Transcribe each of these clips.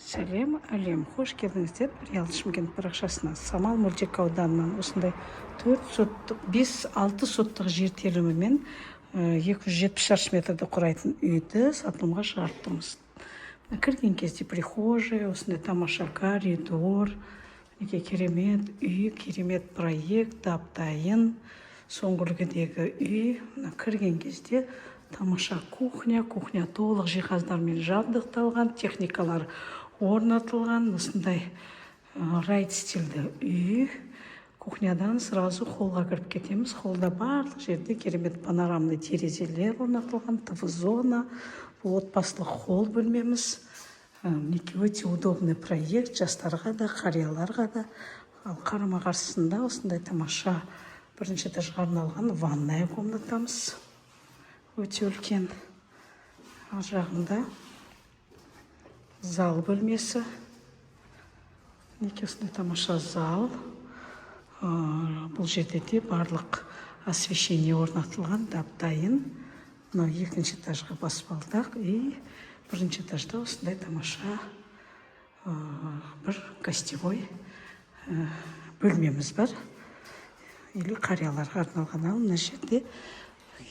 Сәлем, әлем, қош келдіңіздер Реал Шымкент парақшасына. Самал Мөлтек ауданынан осындай 5-6 соттық жер телімімен 270 шаршы метрді құрайтын үйді сатылымға шығарттыңыз. Кірген кезде прихожая, осындай тамаша коридор, керемет үй, керемет проект, дайын. Соңғы үлгідегі үй. Кірген кезде тамаша кухня толық жиһаздармен жабдықталған, техникалар орнатылған, осындай райт стильді үй. Кухнядан сразу холлға кіріп кетеміз. Холлда барлық жерде керемет панорамный терезелер орнатылған, ТВ-зона, отбасылық холл бөлмеміз. Өте удобный проект, жастарға да, қарияларға да. Ал қарама-қарсысында осындай тамаша бірінші этажға арналған ванная комнатамыз. Өте үлкен. Ал жағында зал бөлмесі. Осындай тамаша зал. Бұл жерде де барлық освещение орнатылған, дайын. Мынау екінші этажға баспалдақ. И бірінші этажда осындай тамаша бір гостевой бөлмеміз бар. Или қарияларға арналған. Ал мына жерде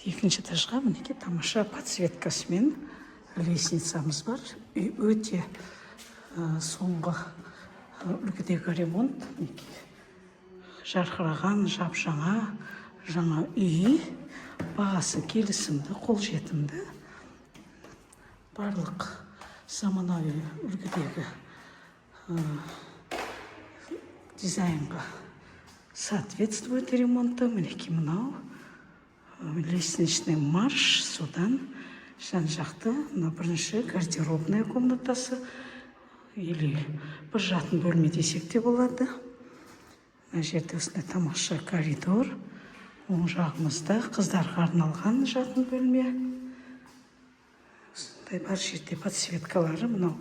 екінші этажға мінеке тамаша подсветкасымен лестницамыз бар. Үй өте соңғы үлгідегі ремонт. Жарқыраған, жап-жаңа, жаңа үй. Бағасы келісімді, қолжетімді. Барлық заманауи үлгідегі дизайнға соответствует ремонту. Мінеке мынау лестничный марш, содан жан-жақты бірінші гардеробная комнатасы или бір жатын бөлме десек те болады. Мына жерде осындай тамаша коридор, оң жағымызда қыздарға арналған жатын бөлме. Осындай бар жерде подсветкалары. Мынау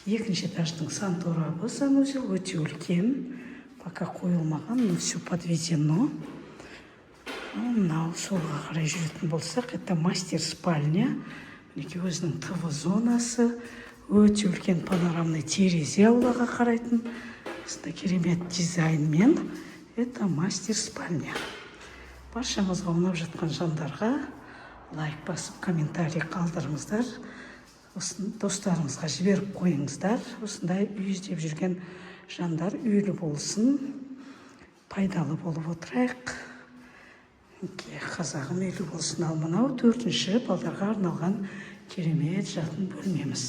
екінші этаждың санторабы, санузел өте үлкен, пока қойылмаған, но все подведено. Мынау солға қарай жүретін болсақ, это мастер спальня. Өзінің ТВ-зонасы, өте үлкен панорамный терезе аулаға қарайтын. Керемет дизайнмен. Это мастер спальня. Баршаңызға ұнап жатқан жандарға лайк басып, комментарий қалдырыңыздар. Достарыңызға жіберіп қойыңыздар. Осындай үй іздеп жүрген жандар үйлі болсын, пайдалы болып отырайық. Қазағым үйлі болсын. Ал мынау 4-ші балдарға арналған керемет жатын бөлмеміз.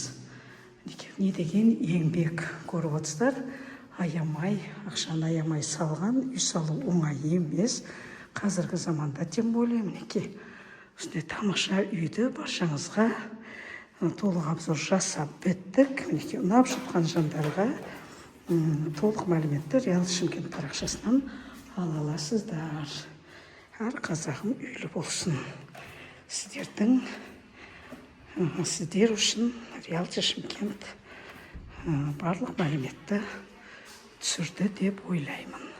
Не деген еңбек көріп отырсыздар. Аямай, ақшаны аямай салған, үй салу оңай емес. Қазіргі заманда тем более мінеке осындай тамаша үйді баршаңызға толық обзор жасап біттік. Мінеке ұнап жатқан жандарға толық мәліметті Реал Шымкент парақшасынан ала аласыздар. Әр қазағым үйлі болсын. Сіздер үшін Реал Шымкент барлық мәліметті түсірді деп ойлаймын.